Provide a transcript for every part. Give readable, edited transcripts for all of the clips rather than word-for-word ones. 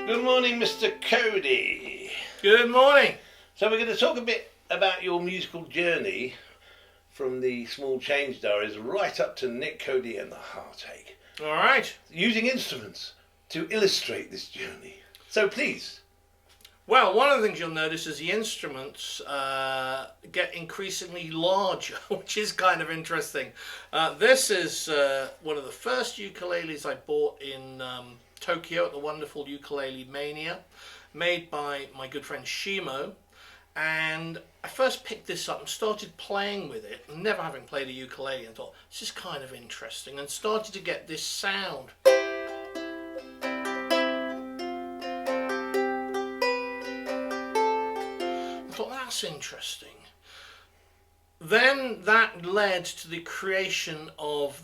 Good morning, Mr. Cody. Good morning. So we're going to talk a bit about your musical journey from the Small Change Diaries right up to Nick Cody and the Heartache. All right. Using instruments to illustrate this journey. So please. Well, one of the things you'll notice is the instruments get increasingly larger, which is kind of interesting. This is one of the first ukuleles I bought in Tokyo at the wonderful Ukulele Mania, made by my good friend Shimo. And I first picked this up and started playing with it, never having played a ukulele, and thought, this is kind of interesting, and started to get this sound. I thought, that's interesting. Then that led to the creation of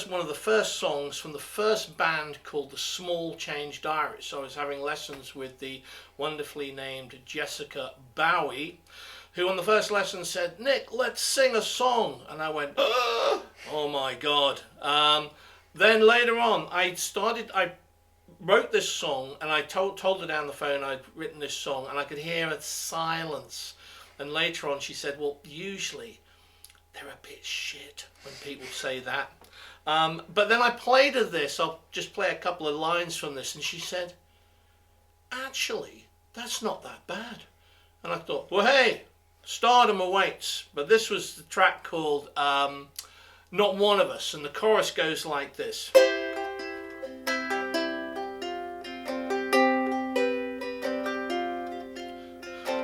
one of the first songs from the first band called the Small Change Diaries. So I was having lessons with the wonderfully named Jessica Bowie, who on the first lesson said, "Nick, let's sing a song." And I went, oh my God. Then later on, I wrote this song, and I told her down the phone I'd written this song, and I could hear a silence. And later on she said, well, usually they're a bit shit when people say that. But then I played her this. I'll just play a couple of lines from this. And she said, actually, that's not that bad. And I thought, well, hey, stardom awaits. But this was the track called Not One of Us. And the chorus goes like this.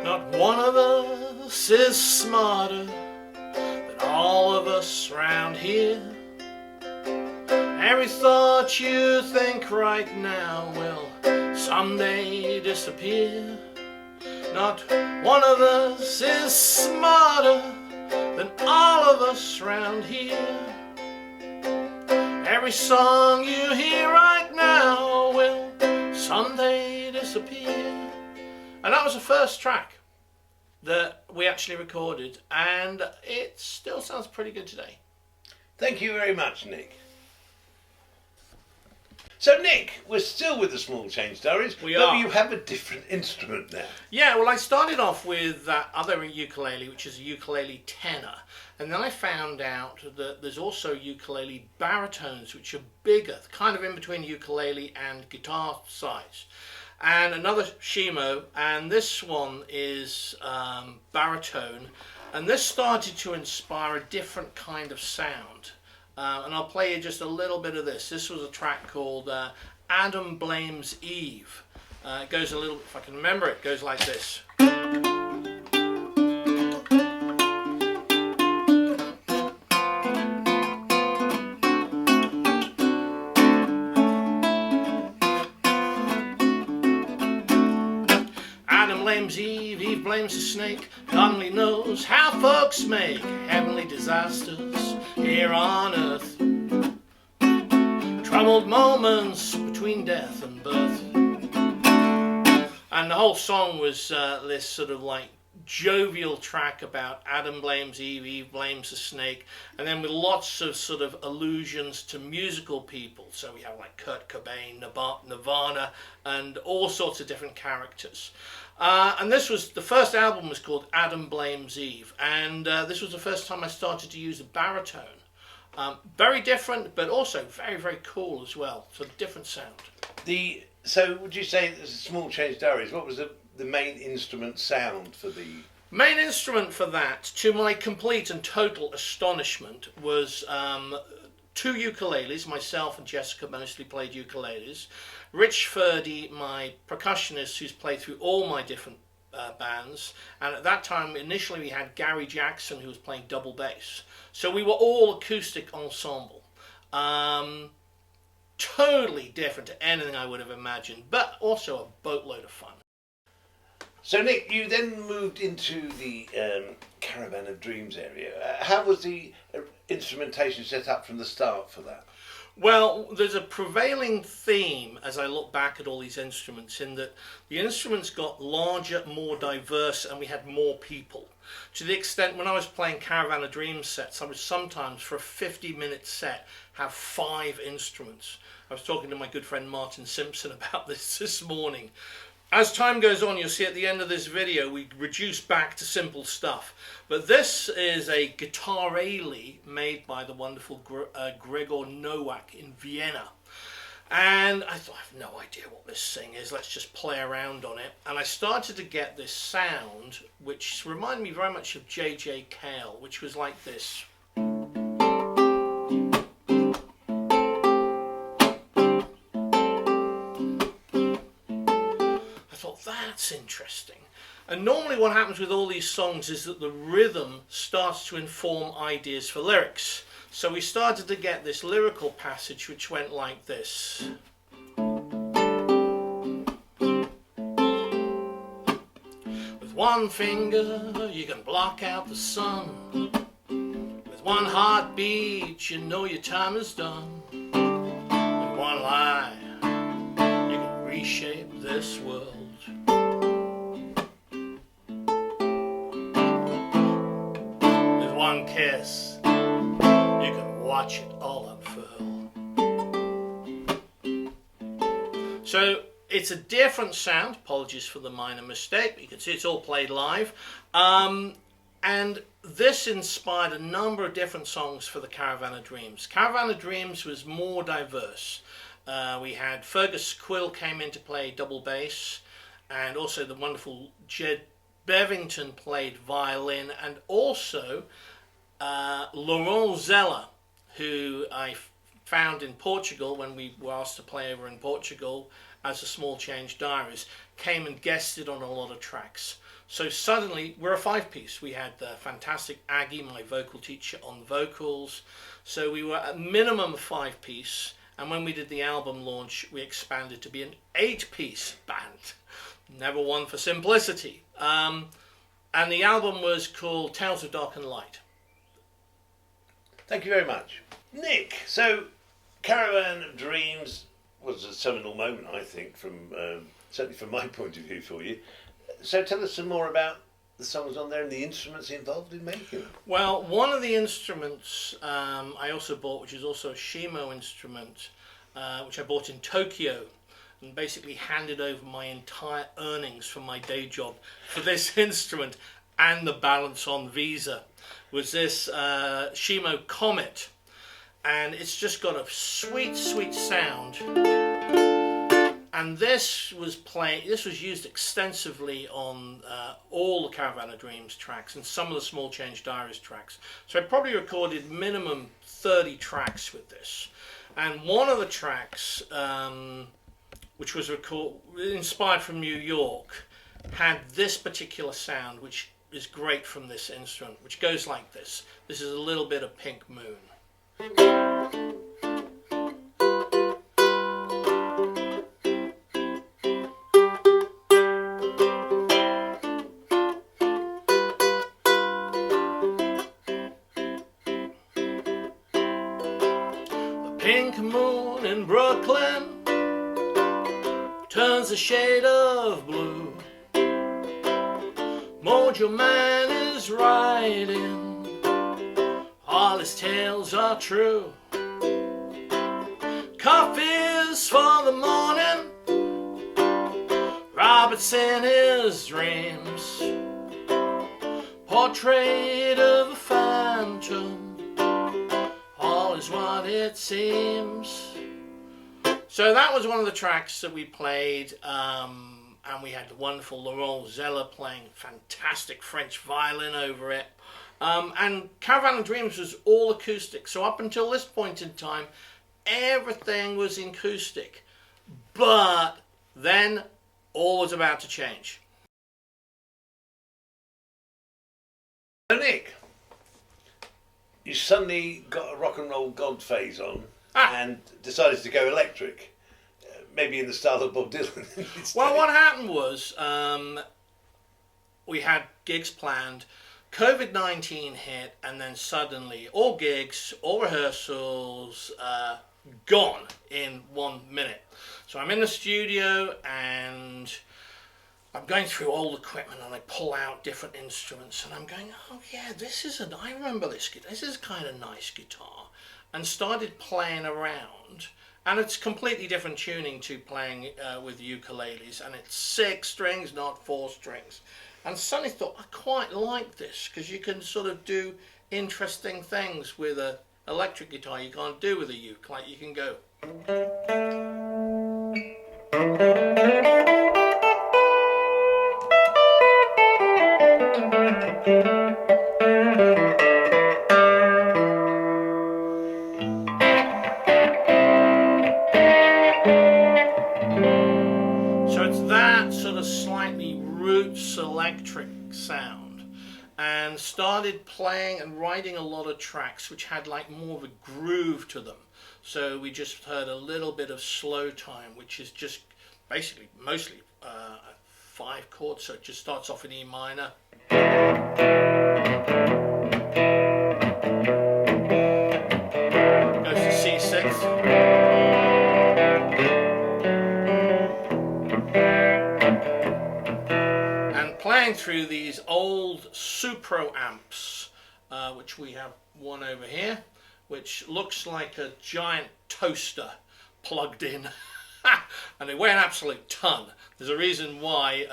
Not one of us is smarter than all of us round here. Every thought you think right now will someday disappear. Not one of us is smarter than all of us round here. Every song you hear right now will someday disappear. And that was the first track that we actually recorded, and it still sounds pretty good today. Thank you very much, Nick. So Nick, we're still with the Small Change Diaries. We are. But you have a different instrument now. Yeah, well, I started off with that other ukulele, which is a ukulele tenor. And then I found out that there's also ukulele baritones, which are bigger, kind of in between ukulele and guitar size. And another Shimo, and this one is baritone. And this started to inspire a different kind of sound. And I'll play you just a little bit of this. This was a track called Adam Blames Eve. It goes a little, if I can remember it, goes like this. Adam blames Eve, Eve blames the snake. God only knows how folks make heavenly disasters here on earth. Troubled moments between death and birth. And the whole song was this sort of like jovial track about Adam blames Eve, Eve blames the snake, and then with lots of sort of allusions to musical people. So we have like Kurt Cobain, Nirvana, and all sorts of different characters. And this was, the first album was called Adam Blames Eve, and this was the first time I started to use a baritone. Very different, but also very, very cool as well. So different sound. So would you say the Small Change Diaries, what was the main instrument sound for the... Main instrument for that, to my complete and total astonishment, was two ukuleles. Myself and Jessica mostly played ukuleles. Rich Furdy, my percussionist, who's played through all my different bands, and at that time initially we had Gary Jackson, who was playing double bass. So we were all acoustic ensemble. Totally different to anything I would have imagined, but also a boatload of fun. So Nick, you then moved into the Caravan of Dreams area. How was the instrumentation set up from the start for that? Well, there's a prevailing theme as I look back at all these instruments, in that the instruments got larger, more diverse, and we had more people. To the extent when I was playing Caravan of Dreams sets, I would sometimes, for a 50-minute set, have 5 instruments. I was talking to my good friend Martin Simpson about this morning. As time goes on, you'll see at the end of this video we reduce back to simple stuff. But this is a guitarele made by the wonderful Gregor Nowak in Vienna. And I thought, I have no idea what this thing is, let's just play around on it. And I started to get this sound, which reminded me very much of J.J. Cale, which was like this. That's interesting. And normally what happens with all these songs is that the rhythm starts to inform ideas for lyrics. So we started to get this lyrical passage which went like this. With one finger you can block out the sun. With one heartbeat you know your time is done. With one lie you can reshape this world. One kiss, you can watch it all unfurl. So it's a different sound. Apologies for the minor mistake, but you can see it's all played live. And this inspired a number of different songs for the Caravan of Dreams. Caravan of Dreams was more diverse. We had Fergus Quill came in to play double bass, and also the wonderful Jed Bevington played violin, and also Laurent Zeller, who I found in Portugal when we were asked to play over in Portugal as a Small Change Diaries, came and guested on a lot of tracks. So suddenly we're a 5-piece. We had the fantastic Aggie, my vocal teacher, on vocals. So we were a minimum of 5-piece, and when we did the album launch we expanded to be an 8-piece band. Never one for simplicity. And the album was called Tales of Dark and Light. Thank you very much. Nick, so Caravan of Dreams was a seminal moment, I think, certainly from my point of view for you. So tell us some more about the songs on there and the instruments involved in making them. Well, one of the instruments I also bought, which is also a Shimo instrument, which I bought in Tokyo, and basically handed over my entire earnings from my day job for this instrument and the balance on Visa, was this Shimo Comet. And it's just got a sweet, sweet sound. And this was used extensively on all the Caravan of Dreams tracks and some of the Small Change Diaries tracks. So I probably recorded minimum 30 tracks with this. And one of the tracks, which was inspired from New York, had this particular sound, which is great from this instrument, which goes like this. This is a little bit of Pink Moon. The pink moon in Brooklyn turns a shade of blue. Mojo Man is riding, all his tales are true. Coffee's for the morning, Robert's in his dreams. Portrait of a phantom, all is what it seems. So that was one of the tracks that we played, and we had the wonderful Laurent Zeller playing fantastic French violin over it. And Caravan of Dreams was all acoustic. So up until this point in time, everything was acoustic. But then all was about to change. So Nick, you suddenly got a rock and roll god phase on and decided to go electric. Maybe in the style of Bob Dylan. Well, what happened was we had gigs planned. COVID-19 hit, and then suddenly all gigs, all rehearsals, gone in 1 minute. So I'm in the studio and I'm going through old equipment and I pull out different instruments and I'm going, oh yeah, I remember this guitar. This is kind of nice guitar. And started playing around. And it's completely different tuning to playing with ukuleles. And it's 6 strings, not 4 strings. And suddenly thought, I quite like this because you can sort of do interesting things with a electric guitar you can't do with a uke. Like you can go. So it's that sort of slightly roots electric sound, and started playing and writing a lot of tracks which had like more of a groove to them. So we just heard a little bit of slow time, which is just basically mostly 5 chords. So it just starts off in E minor. Goes to C6. Playing through these old Supro amps, which we have one over here, which looks like a giant toaster plugged in, and they weigh an absolute ton. There's a reason why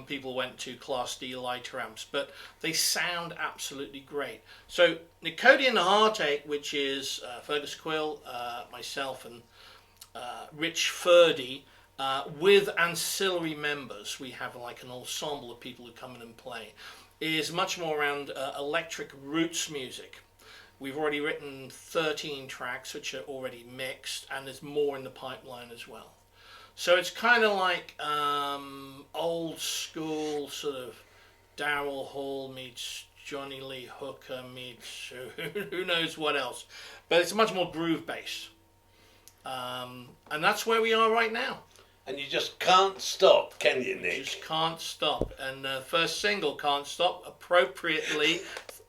people went to Class D lighter amps, but they sound absolutely great. So Nick Cody and the Heartache, which is Fergus Quill, myself, and Rich Furdy, with ancillary members, we have like an ensemble of people who come in and play, is much more around electric roots music. We've already written 13 tracks which are already mixed, and there's more in the pipeline as well. So it's kind of like old school sort of Darrell Hall meets Johnny Lee Hooker meets who knows what else. But it's much more groove based. And that's where we are right now. And you just can't stop, can you, Nick? Just can't stop. And first single, Can't Stop, appropriately,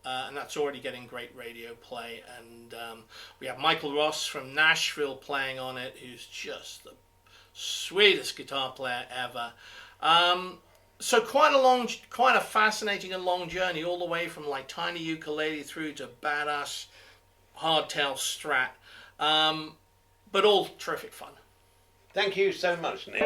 and that's already getting great radio play. And we have Michael Ross from Nashville playing on it, who's just the sweetest guitar player ever. So quite a fascinating and long journey, all the way from like tiny ukulele through to badass hardtail Strat, but all terrific fun. Thank you so much, Nick.